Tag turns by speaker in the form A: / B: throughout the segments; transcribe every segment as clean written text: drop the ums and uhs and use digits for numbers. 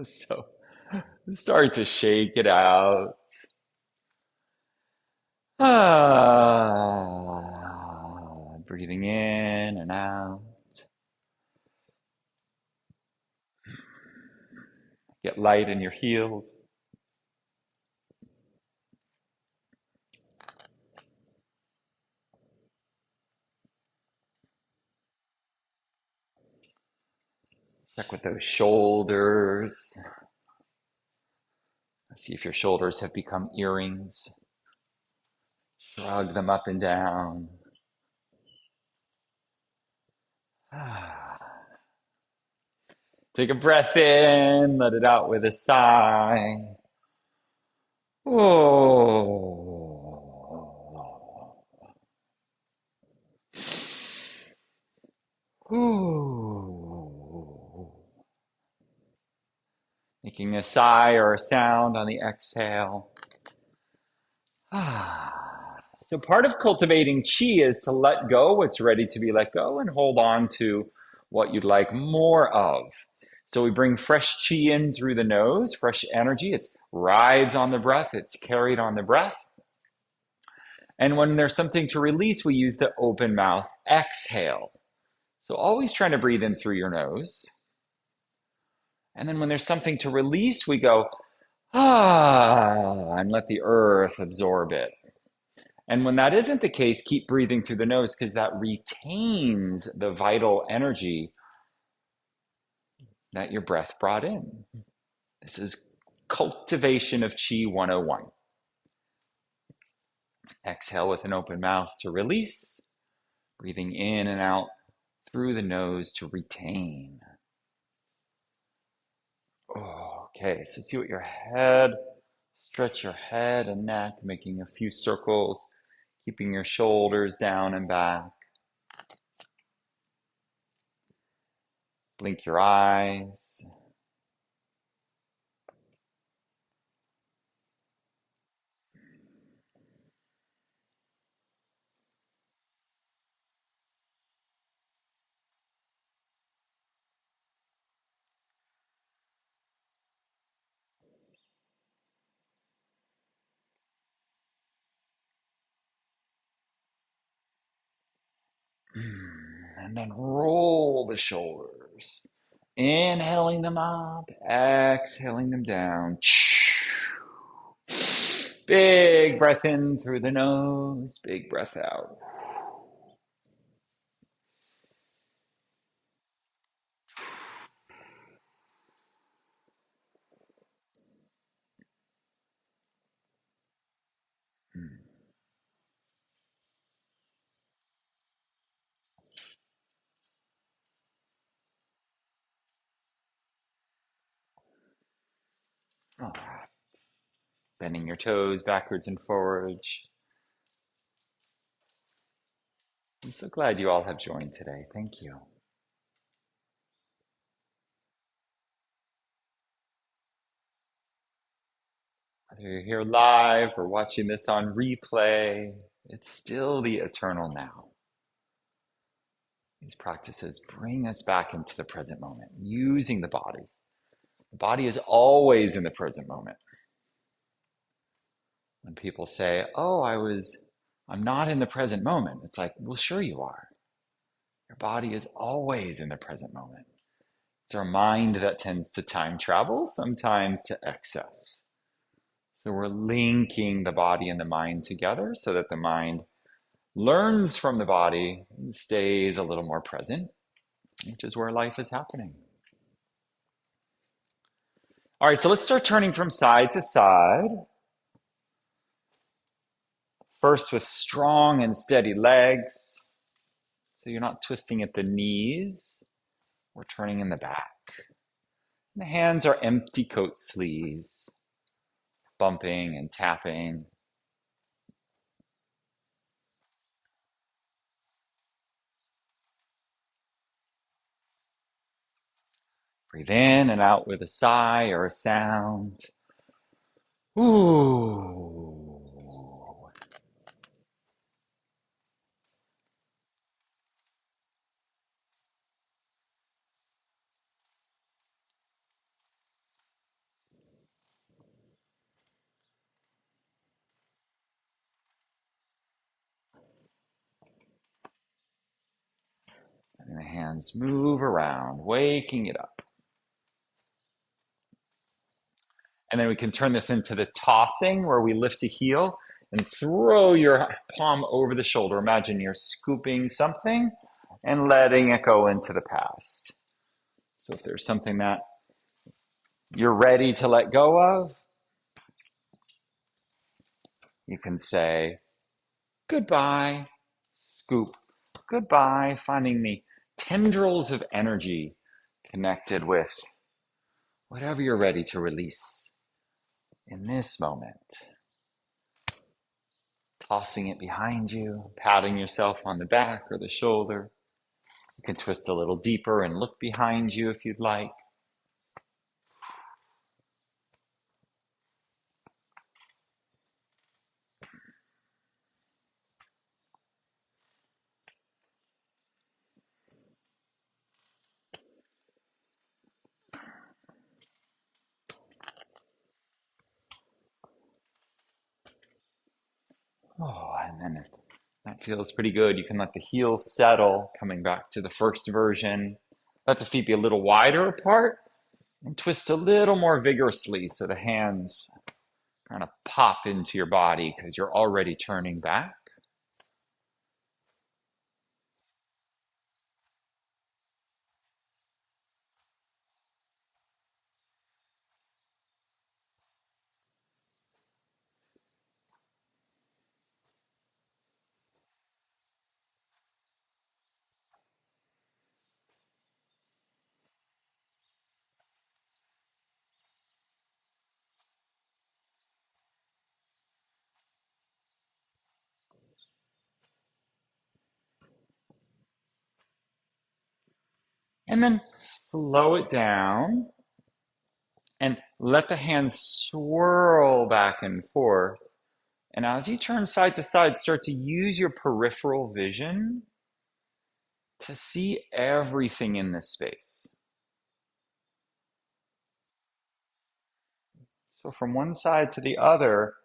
A: So start to shake it out. Breathing in and out. Get light in your heels. Check with those shoulders. See if your shoulders have become earrings. Shrug them up and down. Take a breath in, let it out with a sigh. Oh. Ooh. Making a sigh or a sound on the exhale. So part of cultivating chi is to let go what's ready to be let go and hold on to what you'd like more of. So we bring fresh chi in through the nose, fresh energy. It rides on the breath, it's carried on the breath. And when there's something to release, we use the open mouth exhale. So always trying to breathe in through your nose. And then when there's something to release, we go, and let the earth absorb it. And when that isn't the case, keep breathing through the nose because that retains the vital energy that your breath brought in. This is cultivation of Chi 101. Exhale with an open mouth to release, breathing in and out through the nose to retain. Okay, so see what your head, stretch your head and neck, making a few circles, keeping your shoulders down and back. Blink your eyes. And then roll the shoulders. Inhaling them up, exhaling them down. Big breath in through the nose, big breath out. All right. Bending your toes backwards and forwards. I'm so glad you all have joined today. Thank you. Whether you're here live or watching this on replay, it's still the eternal now. These practices bring us back into the present moment, using the body. The body is always in the present moment. When people say, "Oh, I'm not in the present moment," it's like, well, sure you are. Your body is always in the present moment. It's our mind that tends to time travel, sometimes to excess. So we're linking the body and the mind together so that the mind learns from the body and stays a little more present, which is where life is happening. All right, so let's start turning from side to side. First with strong and steady legs. So you're not twisting at the knees. We're turning in the back. And the hands are empty coat sleeves, bumping and tapping. Breathe in and out with a sigh or a sound. Ooh. hands move around, waking it up. And then we can turn this into the tossing where we lift a heel and throw your palm over the shoulder. Imagine you're scooping something and letting it go into the past. So if there's something that you're ready to let go of, you can say goodbye, scoop, goodbye, finding the tendrils of energy connected with whatever you're ready to release in this moment. Tossing it behind you, patting yourself on the back or the shoulder. You can twist a little deeper and look behind you if you'd like. Oh, and then if that feels pretty good, you can let the heels settle, coming back to the first version. Let the feet be a little wider apart and twist a little more vigorously so the hands kind of pop into your body because you're already turning back. And then slow it down and let the hands swirl back and forth. And as you turn side to side, start to use your peripheral vision to see everything in this space. So from one side to the other,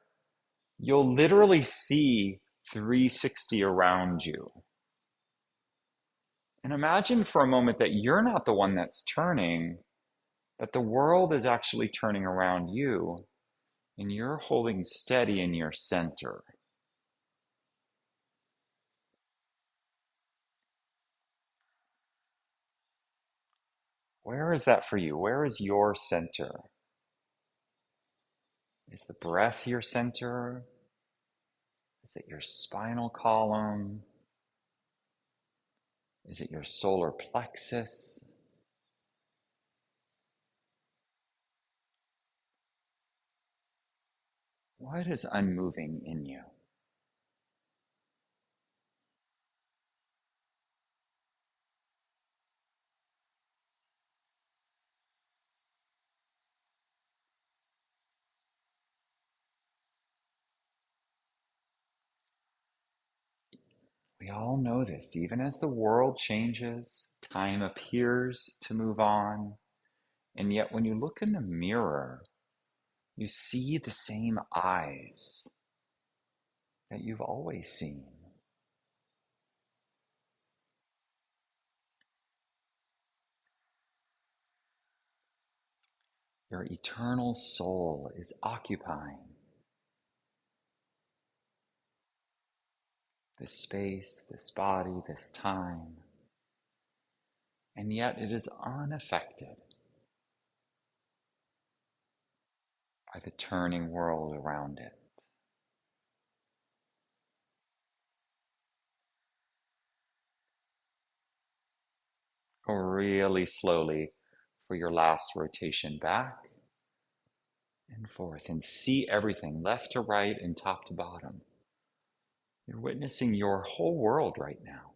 A: you'll literally see 360 around you. And imagine for a moment that you're not the one that's turning, but the world is actually turning around you, and you're holding steady in your center. Where is that for you? Where is your center? Is the breath your center? Is it your spinal column? Is it your solar plexus? What is unmoving in you? We all know this. Even as the world changes, time appears to move on. And yet, when you look in the mirror, you see the same eyes that you've always seen. Your eternal soul is occupying this space, this body, this time, and yet it is unaffected by the turning world around it. Go really slowly for your last rotation back and forth and see everything left to right and top to bottom. You're witnessing your whole world right now.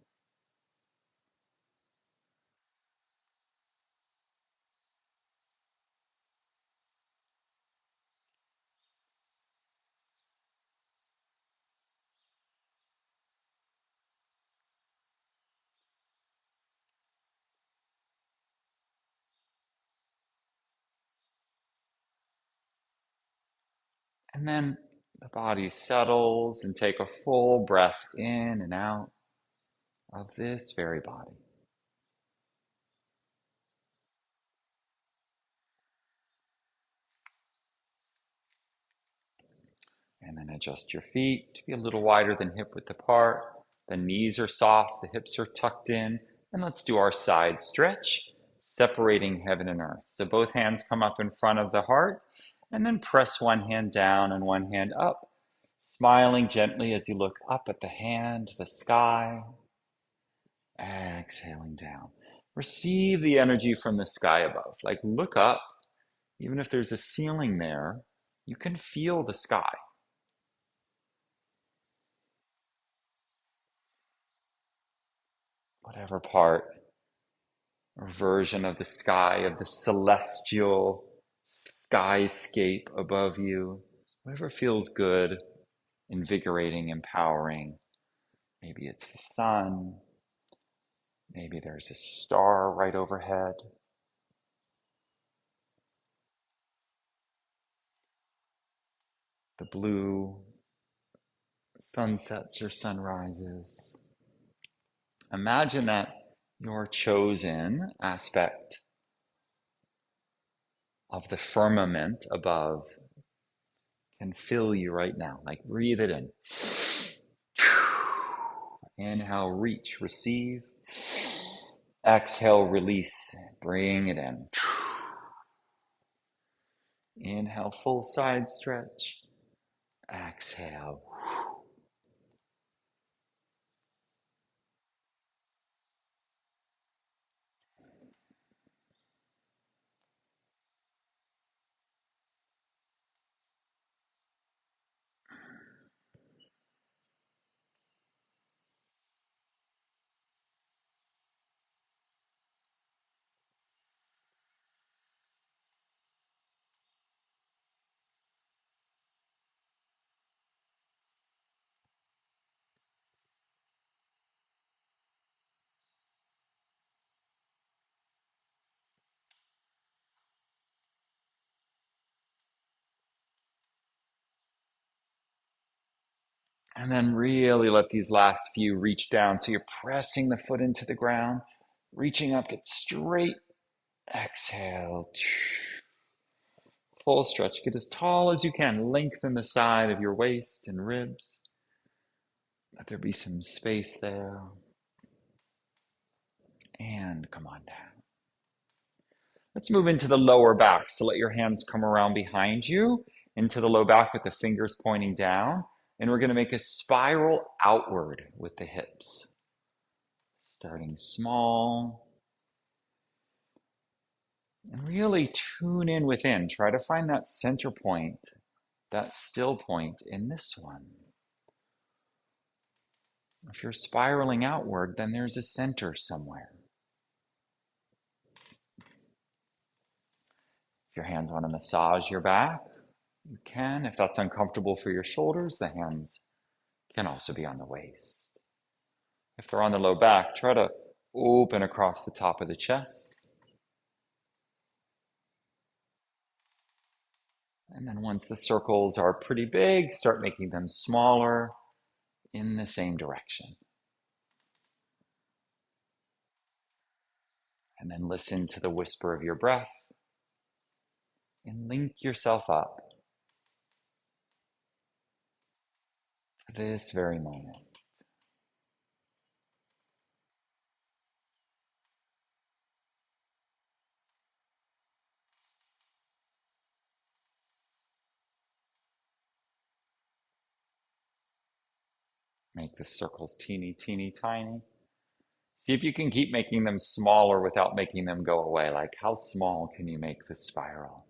A: And then the body settles and take a full breath in and out of this very body. And adjust your feet to be a little wider than hip width apart. The knees are soft, the hips are tucked in. And let's do our side stretch, separating heaven and earth. So both hands come up in front of the heart, and then press one hand down and one hand up, smiling gently as you look up at the hand, the sky. Exhaling down. Receive the energy from the sky above. Like look up. Even if there's a ceiling there, you can feel the sky. Whatever part or version of the sky, of the celestial skyscape above you, whatever feels good, invigorating, empowering. Maybe it's the sun. Maybe there's a star right overhead. The blue sunsets or sunrises. Imagine that your chosen aspect of the firmament above can fill you right now. Like breathe it in. Inhale, reach, receive. Exhale, release, bring it in. Inhale, full side stretch. Exhale. And then really let these last few reach down. So you're pressing the foot into the ground, reaching up, get straight. Exhale. Full stretch. Get as tall as you can. Lengthen the side of your waist and ribs. Let there be some space there. And come on down. Let's move into the lower back. So let your hands come around behind you into the low back with the fingers pointing down. And we're going to make a spiral outward with the hips. Starting small. And really tune in within. Try to find that center point, that still point in this one. If you're spiraling outward, then there's a center somewhere. If your hands want to massage your back, you can. If that's uncomfortable for your shoulders, the hands can also be on the waist. If they're on the low back, try to open across the top of the chest. And then once the circles are pretty big, start making them smaller in the same direction. And then listen to the whisper of your breath and link yourself up to this very moment. Make the circles teeny, teeny, tiny. See if you can keep making them smaller without making them go away. Like, how small can you make the spiral?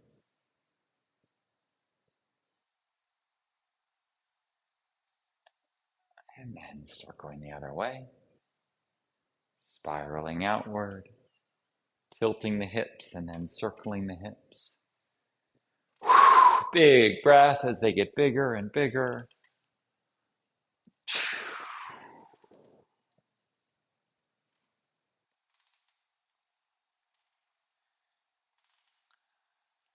A: And then start going the other way. Spiraling outward, tilting the hips and then circling the hips. Big breath as they get bigger and bigger.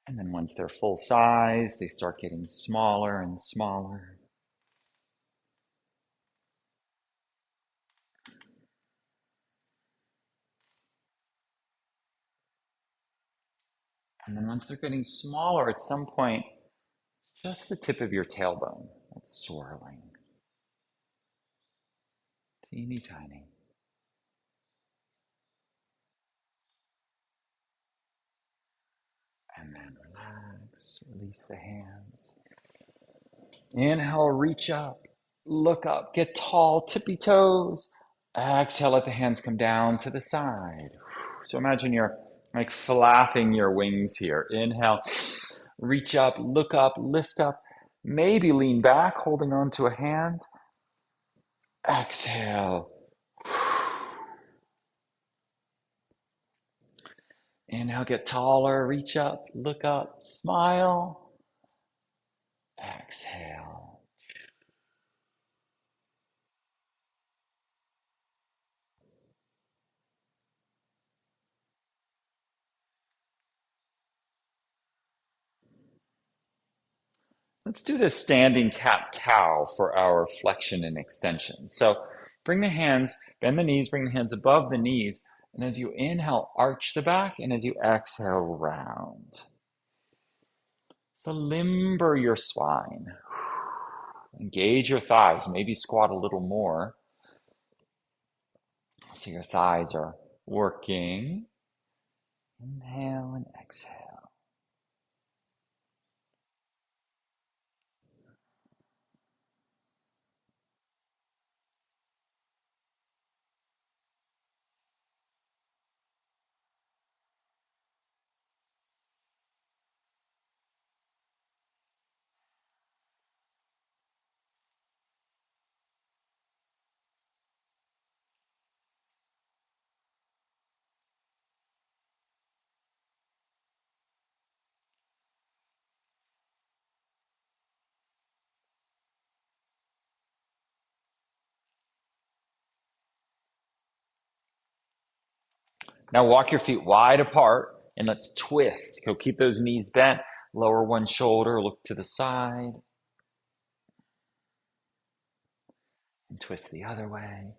A: And then once they're full size, they start getting smaller and smaller. And then once they're getting smaller, at some point, it's just the tip of your tailbone. It's swirling. Teeny tiny. And then relax, release the hands. Inhale, reach up, look up, get tall, tippy toes. Exhale, let the hands come down to the side. So imagine you're like flapping your wings here. Inhale, reach up, look up, lift up. Maybe lean back, holding on to a hand. Exhale. Inhale, get taller, reach up, look up, smile. Exhale. Let's do this standing cat-cow for our flexion and extension. So bring the hands, bend the knees, bring the hands above the knees. And as you inhale, arch the back. And as you exhale, round. So limber your spine. Engage your thighs. Maybe squat a little more. So your thighs are working. Inhale and exhale. Now walk your feet wide apart and let's twist. So keep those knees bent. Lower one shoulder, look to the side. And twist the other way.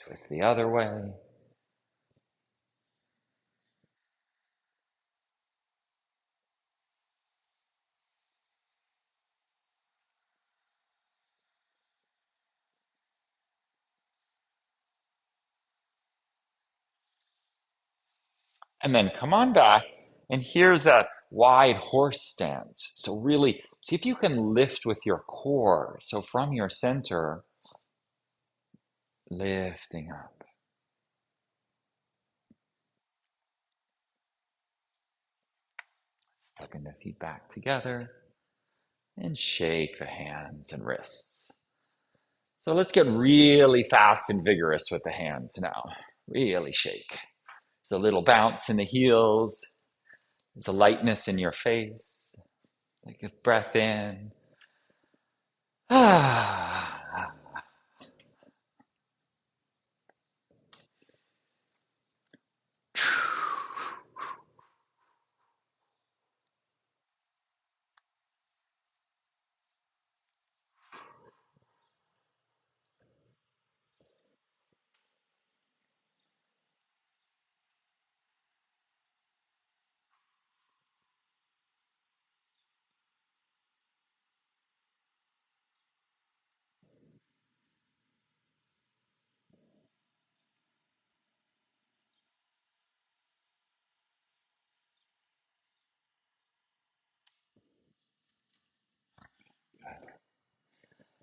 A: Twist the other way. And then come on back. And here's that wide horse stance. So really see if you can lift with your core. So from your center, lifting up. Tucking the feet back together. And shake the hands and wrists. So let's get really fast and vigorous with the hands now. Really shake. There's a little bounce in the heels. There's a lightness in your face. Take a breath in. Ah.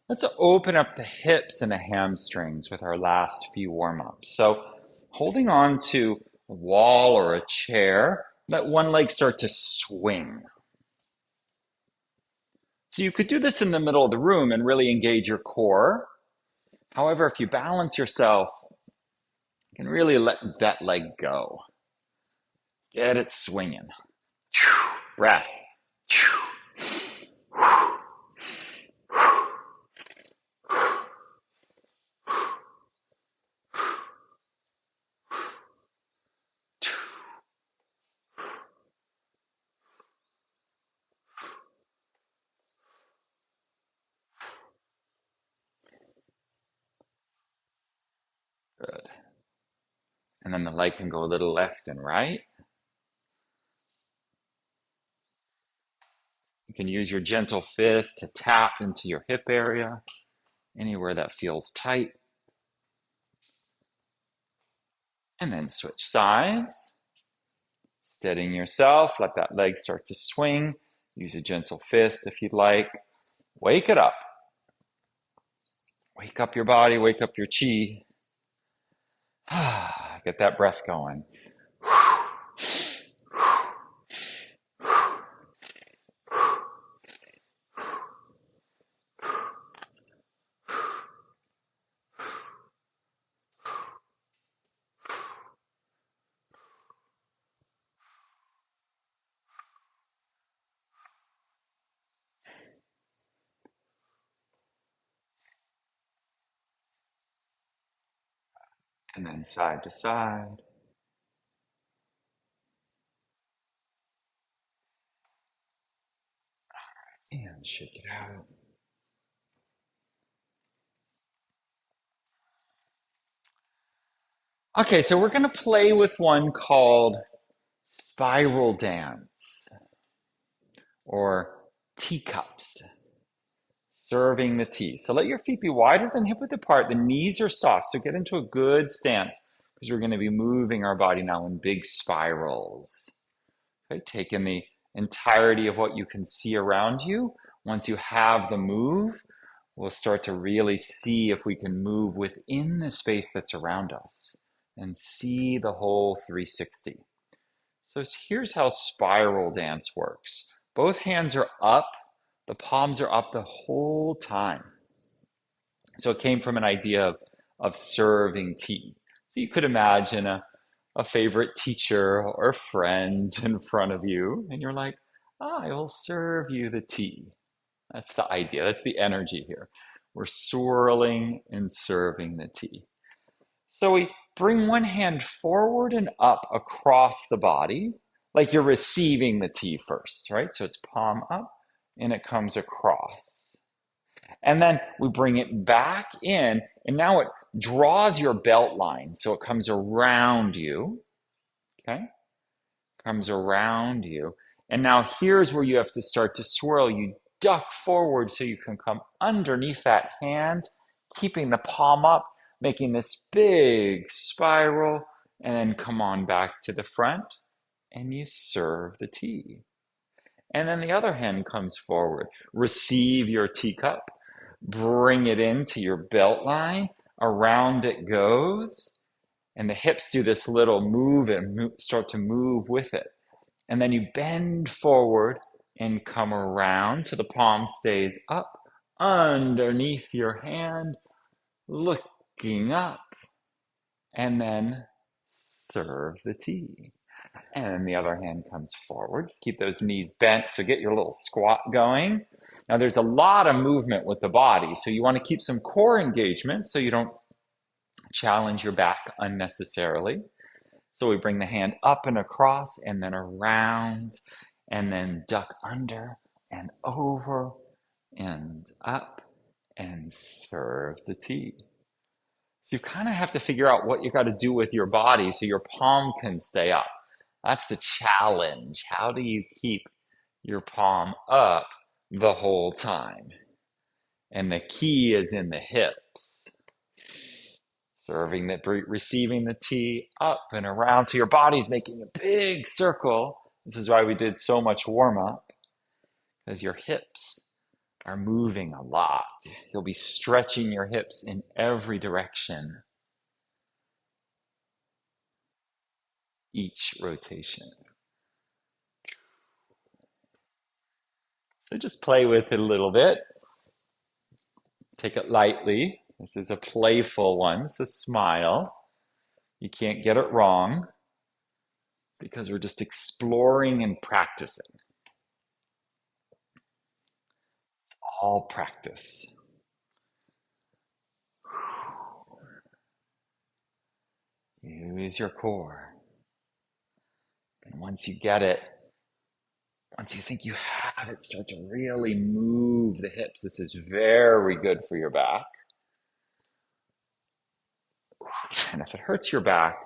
A: Let's open up the hips and the hamstrings with our last few warm-ups. So holding on to a wall or a chair, let one leg start to swing. So you could do this in the middle of the room and really engage your core. However, if you balance yourself, you can really let that leg go. Get it swinging. Breath. Good. And then the leg can go a little left and right. You can use your gentle fist to tap into your hip area, anywhere that feels tight. And then switch sides. Steadying yourself, let that leg start to swing. Use a gentle fist if you'd like. Wake it up. Wake up your body, wake up your chi. Get that breath going. And then side to side. And shake it out. Okay, so we're going to play with one called spiral dance or teacups, serving the tea. So let your feet be wider than hip width apart. The knees are soft, so get into a good stance because we're going to be moving our body now in big spirals. Okay, take in the entirety of what you can see around you. Once you have the move, we'll start to really see if we can move within the space that's around us and see the whole 360. So here's how spiral dance works. Both hands are up, the palms are up the whole time. So it came from an idea of serving tea. So you could imagine a favorite teacher or friend in front of you, and you're like, I will serve you the tea. That's the idea. That's the energy here. We're swirling and serving the tea. So we bring one hand forward and up across the body, like you're receiving the tea first, right? So it's palm up and it comes across. And then we bring it back in, and now it draws your belt line. So it comes around you, okay? Comes around you. And now here's where you have to start to swirl. You duck forward so you can come underneath that hand, keeping the palm up, making this big spiral, and then come on back to the front, and you serve the tea. And then the other hand comes forward. Receive your teacup, bring it into your belt line, around it goes, and the hips do this little move and start to move with it. And then you bend forward and come around so the palm stays up underneath your hand, looking up, and then serve the tea. And then the other hand comes forward. Keep those knees bent, so get your little squat going. Now there's a lot of movement with the body, so you want to keep some core engagement so you don't challenge your back unnecessarily. So we bring the hand up and across and then around and then duck under and over and up and serve the tea. So you kind of have to figure out what you got to do with your body so your palm can stay up. That's the challenge. How do you keep your palm up the whole time? And the key is in the hips. Serving the, receiving the tea up and around. So your body's making a big circle. This is why we did so much warm up, because your hips are moving a lot. You'll be stretching your hips in every direction each rotation. So just play with it a little bit. Take it lightly. This is a playful one, so smile. You can't get it wrong because we're just exploring and practicing. It's all practice. Use your core. And once you get it, once you think you have it, start to really move the hips. This is very good for your back. And if it hurts your back,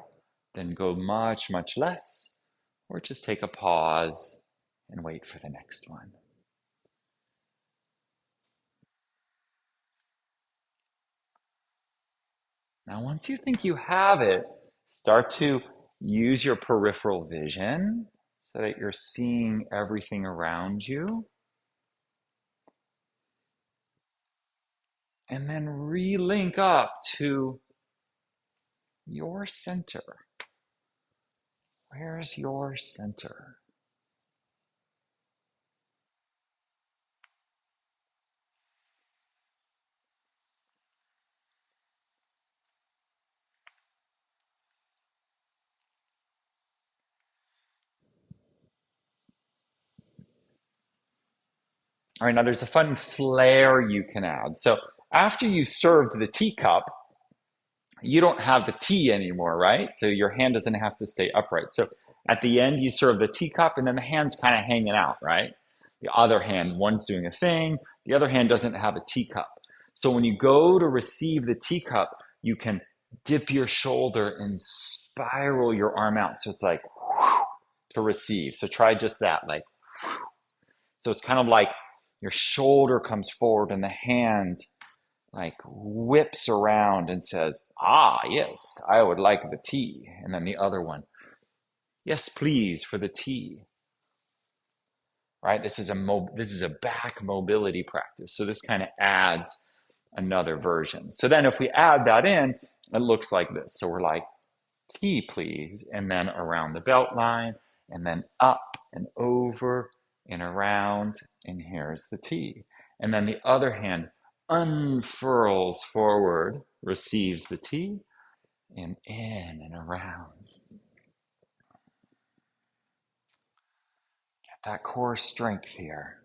A: then go much, much less, or just take a pause and wait for the next one. Now, once you think you have it, start to use your peripheral vision so that you're seeing everything around you. And then relink up to your center. Where's your center? All right, now there's a fun flair you can add. So after you served the teacup, you don't have the tea anymore, right? So your hand doesn't have to stay upright. So at the end, you serve the teacup, and then the hand's kind of hanging out, right? The other hand, one's doing a thing, the other hand doesn't have a teacup. So when you go to receive the teacup, you can dip your shoulder and spiral your arm out. So it's like to receive. So try just that, like, so it's kind of like your shoulder comes forward and the hand like whips around and says, "Ah, yes, I would like the tea." And then the other one, "Yes, please, for the tea." Right? This is a back mobility practice. So this kind of adds another version. So then if we add that in, it looks like this. So we're like, "Tea, please," and then around the belt line, and then up and over and around, and here's the tea. And then the other hand unfurls forward, receives the tea, and in and around. Get that core strength here.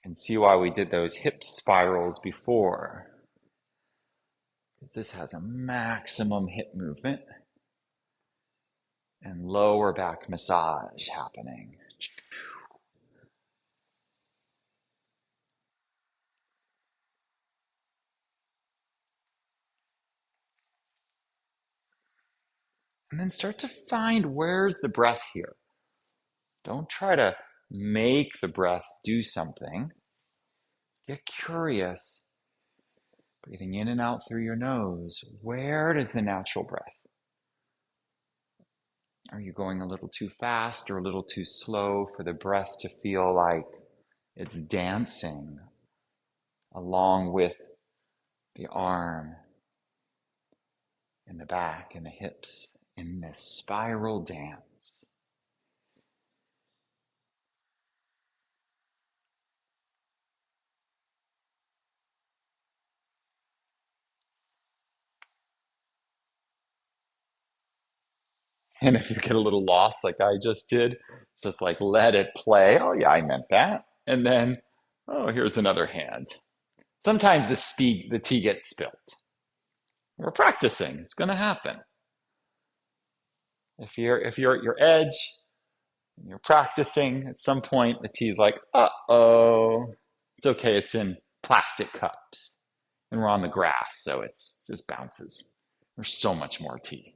A: And see why we did those hip spirals before. This has a maximum hip movement and lower back massage happening. And then start to find where's the breath here. Don't try to make the breath do something. Get curious. Breathing in and out through your nose. Where does the natural breath? Are you going a little too fast or a little too slow for the breath to feel like it's dancing along with the arm and the back and the hips in this spiral dance? And if you get a little lost like I just did, just like let it play. Oh, yeah, I meant that. And then, oh, here's another hand. Sometimes the tea gets spilt. We're practicing. It's going to happen. If you're at your edge and you're practicing, at some point the tea's like, uh-oh. It's okay. It's in plastic cups. And we're on the grass, so it's just bounces. There's so much more tea.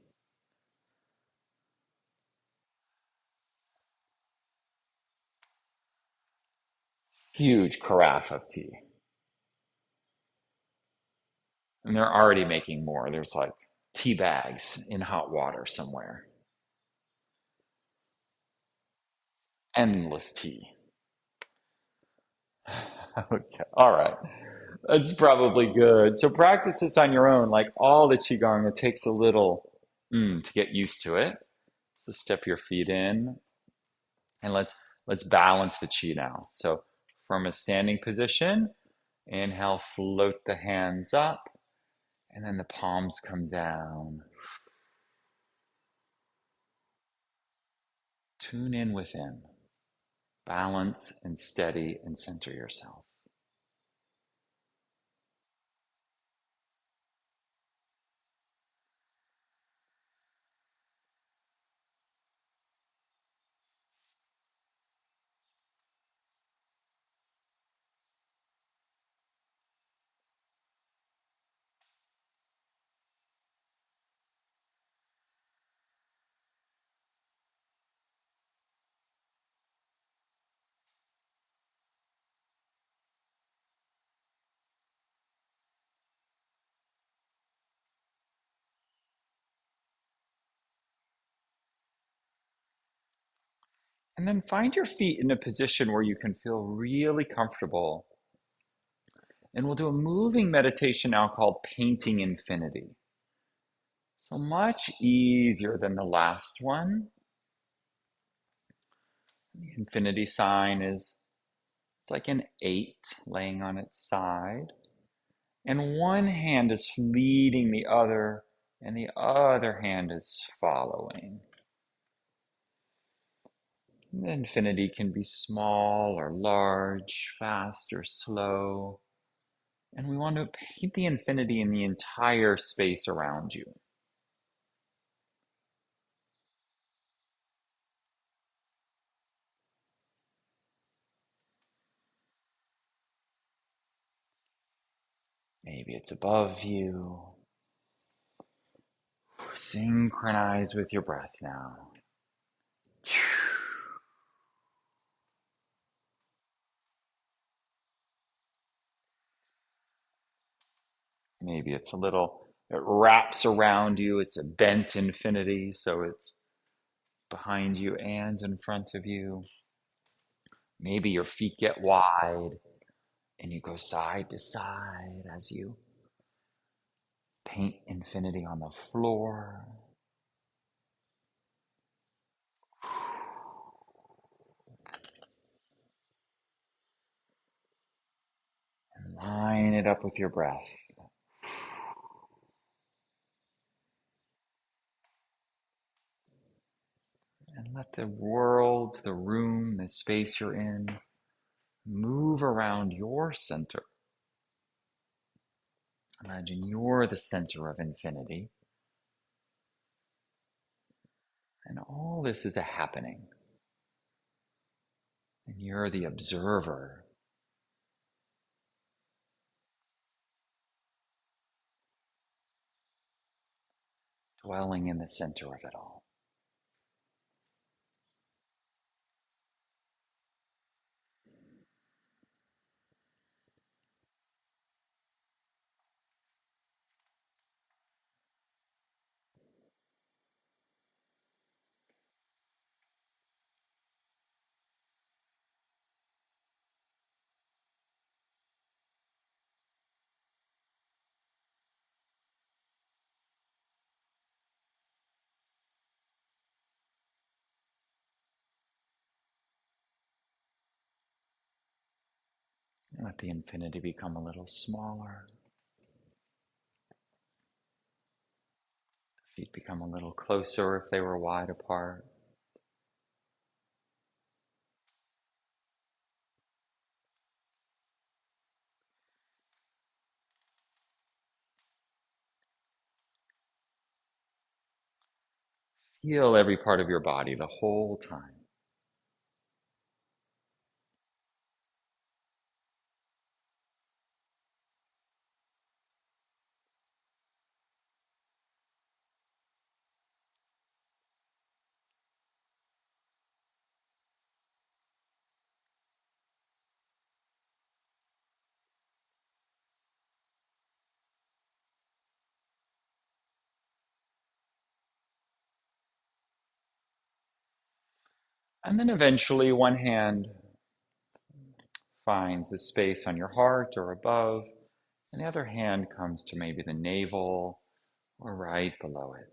A: Huge carafe of tea. And they're already making more. There's like tea bags in hot water somewhere. Endless tea. Okay. All right. That's probably good. So practice this on your own. Like all the Qigong, it takes a little to get used to it. So step your feet in and let's balance the Qi now. So from a standing position, inhale, float the hands up, and then the palms come down. Tune in within. Balance and steady and center yourself. And then find your feet in a position where you can feel really comfortable. And we'll do a moving meditation now called Painting Infinity. So much easier than the last one. The infinity sign is like an 8 laying on its side. And one hand is leading the other, and the other hand is following. The infinity can be small or large, fast or slow. And we want to paint the infinity in the entire space around you. Maybe it's above you. Synchronize with your breath now. Maybe it's a little, it wraps around you. It's a bent infinity, so it's behind you and in front of you. Maybe your feet get wide and you go side to side as you paint infinity on the floor. And line it up with your breath. And let the world, the room, the space you're in move around your center. Imagine you're the center of infinity. And all this is a happening. And you're the observer, dwelling in the center of it all. And let the infinity become a little smaller. Feet become a little closer if they were wide apart. Feel every part of your body the whole time. And then eventually one hand finds the space on your heart or above, and the other hand comes to maybe the navel or right below it.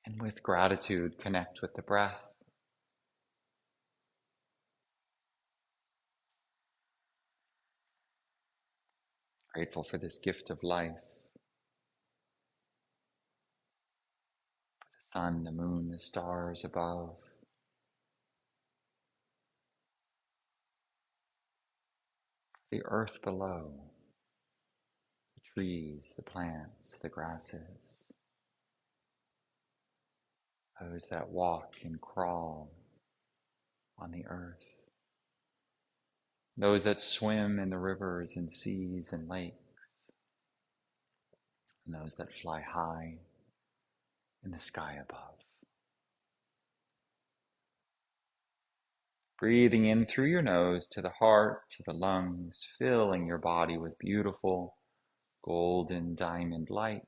A: And with gratitude, connect with the breath. Grateful for this gift of life, the sun, the moon, the stars above, the earth below, the trees, the plants, the grasses, those that walk and crawl on the earth, those that swim in the rivers and seas and lakes, and those that fly high in the sky above. Breathing in through your nose to the heart, to the lungs, filling your body with beautiful golden diamond light.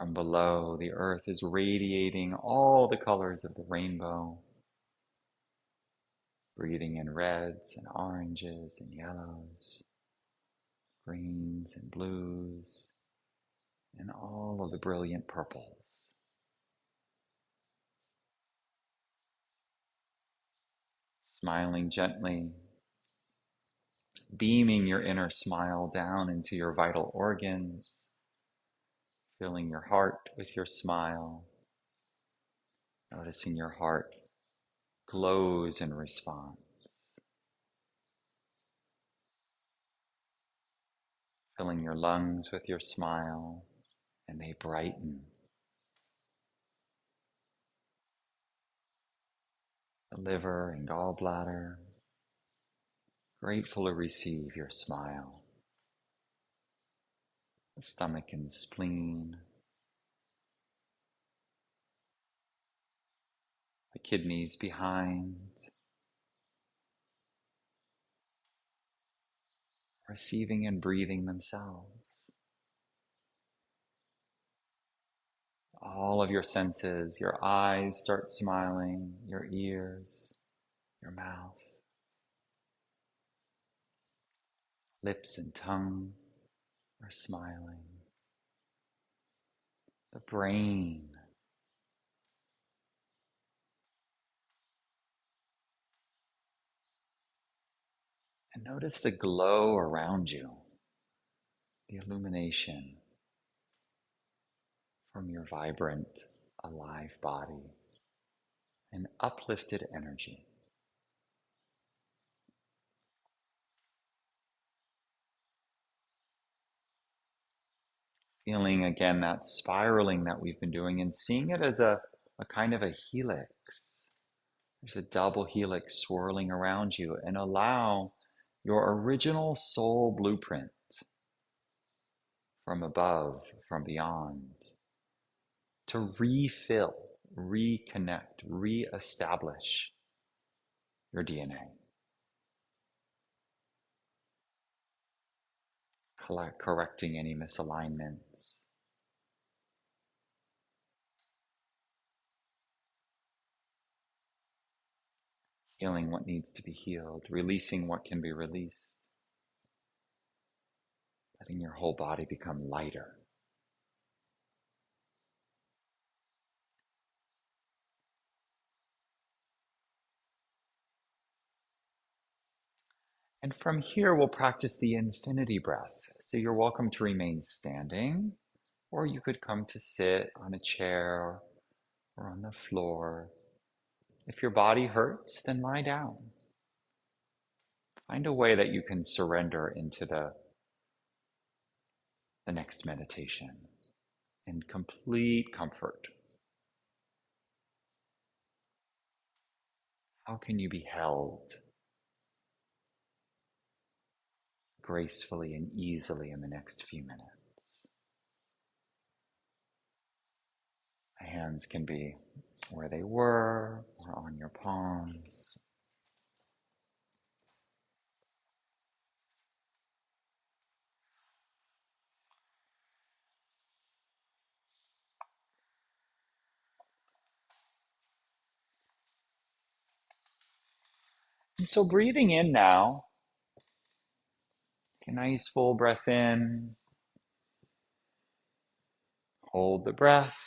A: From below, the earth is radiating all the colors of the rainbow, breathing in reds and oranges and yellows, greens and blues, and all of the brilliant purples. Smiling gently, beaming your inner smile down into your vital organs, filling your heart with your smile, noticing your heart glows in response, filling your lungs with your smile, and they brighten. The liver and gallbladder, grateful to receive your smile. The stomach and spleen, the kidneys behind, receiving and breathing themselves. All of your senses, your eyes start smiling, your ears, your mouth, lips and tongue are smiling. The brain, and notice the glow around you, the illumination from your vibrant, alive body, and uplifted energy. Feeling again that spiraling that we've been doing and seeing it as a kind of a helix. There's a double helix swirling around you, and allow your original soul blueprint from above, from beyond, to refill, reconnect, reestablish your DNA. Correcting any misalignments, healing what needs to be healed, releasing what can be released, letting your whole body become lighter. And from here, we'll practice the infinity breath. So you're welcome to remain standing, or you could come to sit on a chair or on the floor. If your body hurts, then lie down. Find a way that you can surrender into the next meditation in complete comfort. How can you be held gracefully and easily in the next few minutes? The hands can be where they were or on your palms. And so breathing in now, a nice full breath in, hold the breath,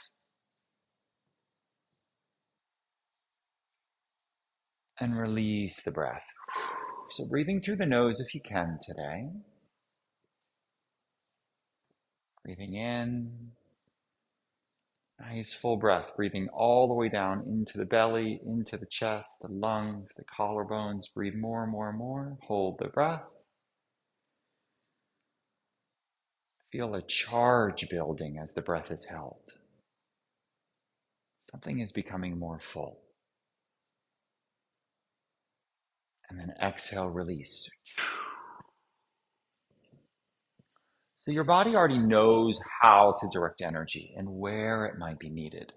A: and release the breath. So breathing through the nose if you can today. Breathing in, nice full breath, breathing all the way down into the belly, into the chest, the lungs, the collarbones. Breathe more and more and more. Hold the breath. Feel a charge building as the breath is held. Something is becoming more full. And then exhale, release. So your body already knows how to direct energy and where it might be needed.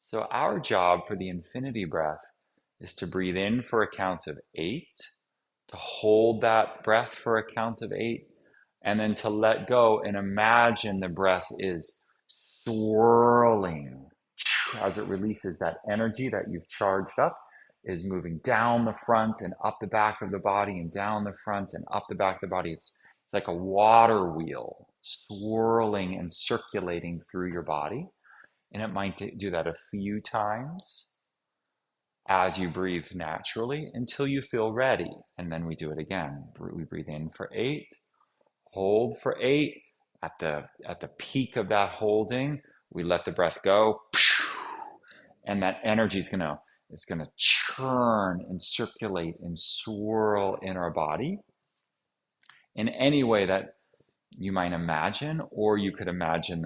A: So our job for the infinity breath is to breathe in for a count of 8, to hold that breath for a count of 8, and then to let go and imagine the breath is swirling as it releases that energy that you've charged up, is moving down the front and up the back of the body and down the front and up the back of the body. It's like a water wheel swirling and circulating through your body. And it might do that a few times as you breathe naturally until you feel ready. And then we do it again. We breathe in for 8, hold for 8. At the peak of that holding, we let the breath go, and that energy is gonna churn and circulate and swirl in our body in any way that you might imagine, or you could imagine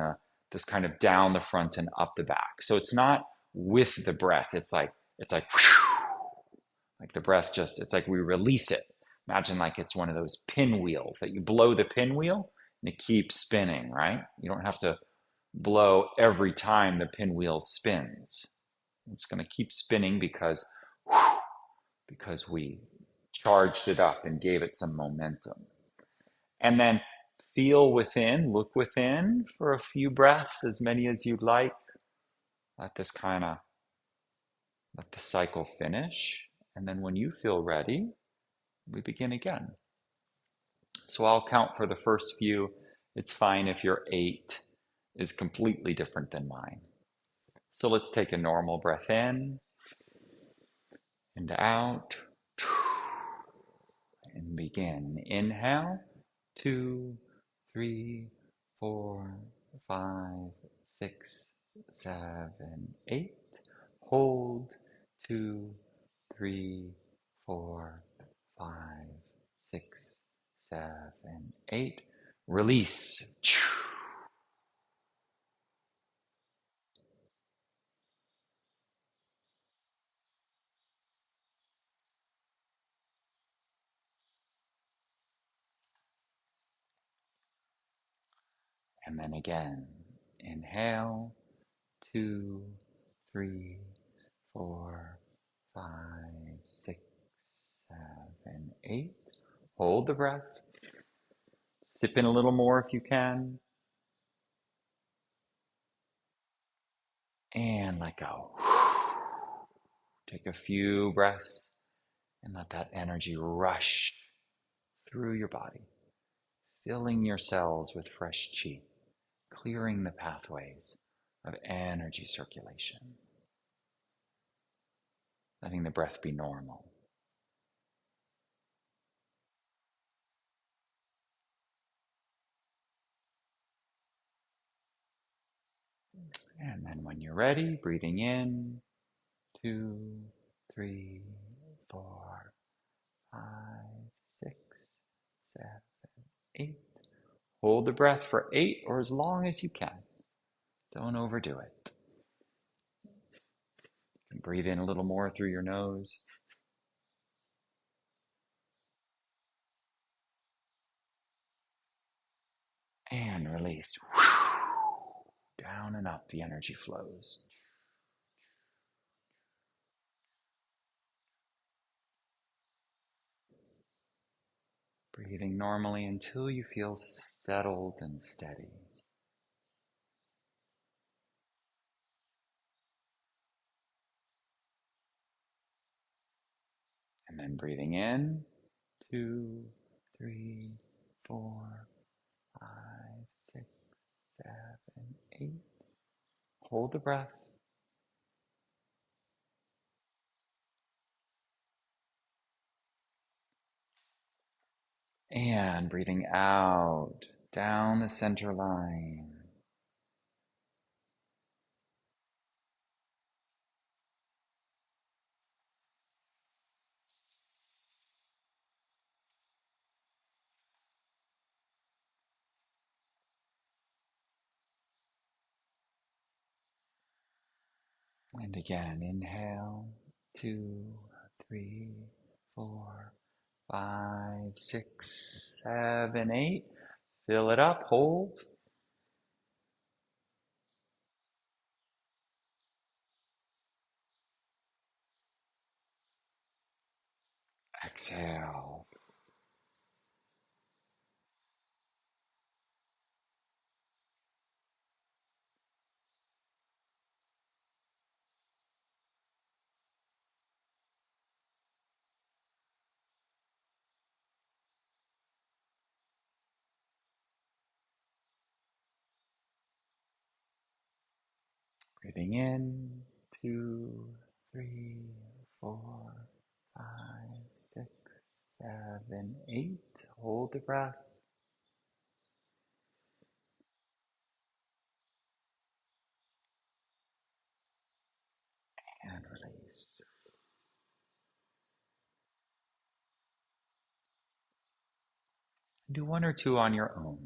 A: this kind of down the front and up the back. So it's not with the breath. It's like the breath it's like we release it. Imagine like it's one of those pinwheels that you blow the pinwheel and it keeps spinning, right? You don't have to blow every time the pinwheel spins. It's going to keep spinning because we charged it up and gave it some momentum. And then feel within, look within for a few breaths, as many as you'd like. Let this let the cycle finish. And then when you feel ready, we begin again. So I'll count for the first few. It's fine if your 8 is completely different than mine. So let's take a normal breath in and out and begin. Inhale, 2, 3, 4, 5, 6, 7, 8. Hold, 2, 3, 4, 5, 6, 7, 8. Release. And then again, inhale, 2, 3, 4, 5, 6, 7, 8. Hold the breath. Sip in a little more if you can. And let go. Take a few breaths and let that energy rush through your body, filling your cells with fresh chi, clearing the pathways of energy circulation, letting the breath be normal. And then when you're ready, breathing in, 2, 3, 4, 5, 6, 7, 8. Hold the breath for 8 or as long as you can. Don't overdo it. You can breathe in a little more through your nose. And release. Down and up the energy flows. Breathing normally until you feel settled and steady. And then breathing in, 2, 3, 4, 5, 6, 7, 8. Hold the breath. And breathing out, down the center line. And again, inhale, 2, 3, 4, 5, 6, 7, 8. Fill it up, hold. Exhale. Breathing in, 2, 3, 4, 5, 6, 7, 8. Hold the breath and release. Do one or two on your own.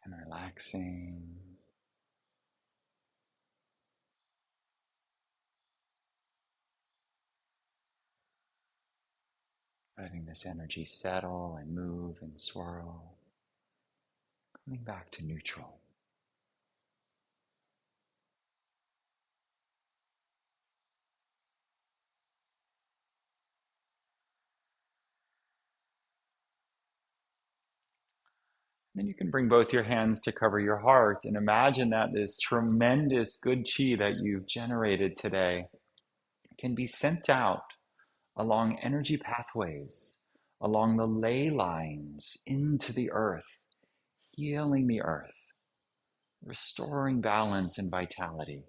A: And relaxing. Letting this energy settle and move and swirl. Coming back to neutral. Then you can bring both your hands to cover your heart and imagine that this tremendous good chi that you've generated today can be sent out along energy pathways, along the ley lines into the earth, healing the earth, restoring balance and vitality.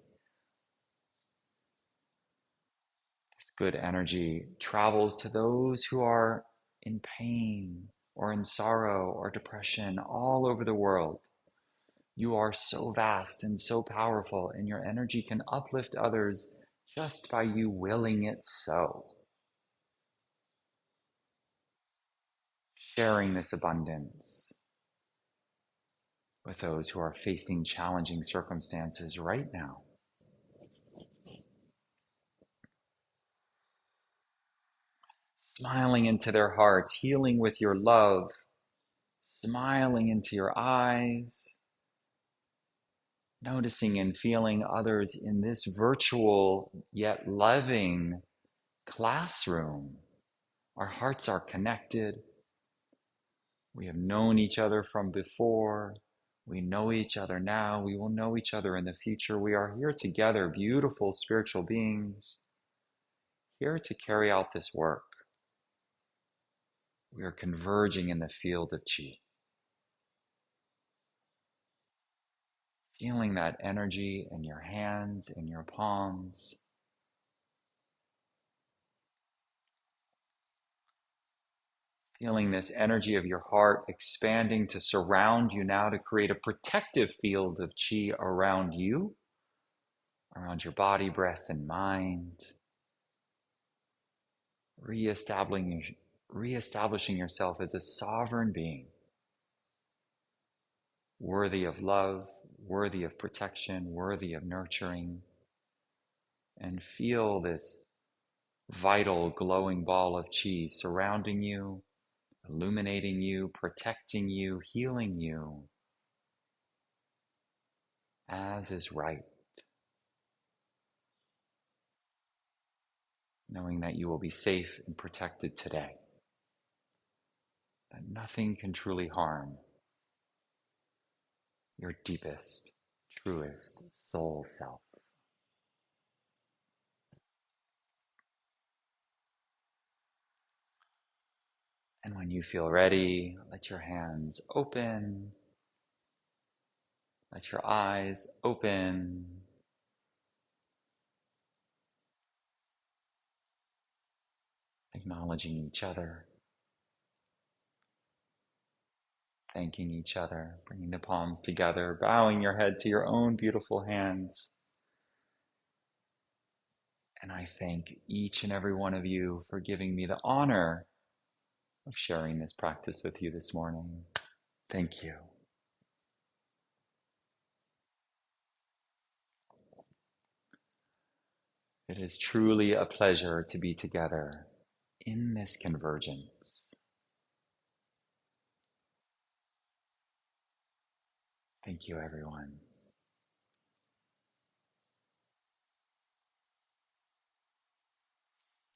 A: This good energy travels to those who are in pain or in sorrow or depression all over the world. You are so vast and so powerful, and your energy can uplift others just by you willing it so. Sharing this abundance with those who are facing challenging circumstances right now. Smiling into their hearts, healing with your love, smiling into your eyes, noticing and feeling others in this virtual yet loving classroom. Our hearts are connected. We have known each other from before. We know each other now. We will know each other in the future. We are here together, beautiful spiritual beings, here to carry out this work. We are converging in the field of Qi, feeling that energy in your hands, in your palms, feeling this energy of your heart expanding to surround you now to create a protective field of Qi around you, around your body, breath, and mind. Reestablishing yourself as a sovereign being, worthy of love, worthy of protection, worthy of nurturing, and feel this vital glowing ball of chi surrounding you, illuminating you, protecting you, healing you, as is right, knowing that you will be safe and protected today, that nothing can truly harm your deepest, truest soul self. And when you feel ready, let your hands open, let your eyes open, acknowledging each other. Thanking each other, bringing the palms together, bowing your head to your own beautiful hands. And I thank each and every one of you for giving me the honor of sharing this practice with you this morning. Thank you. It is truly a pleasure to be together in this convergence. Thank you, everyone.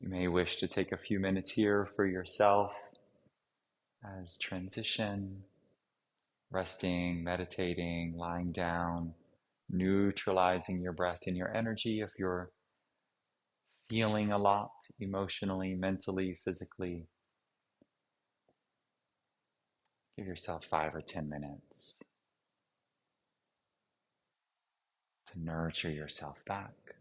A: You may wish to take a few minutes here for yourself as transition, resting, meditating, lying down, neutralizing your breath and your energy if you're feeling a lot emotionally, mentally, physically. Give yourself 5 or 10 minutes to nurture yourself back.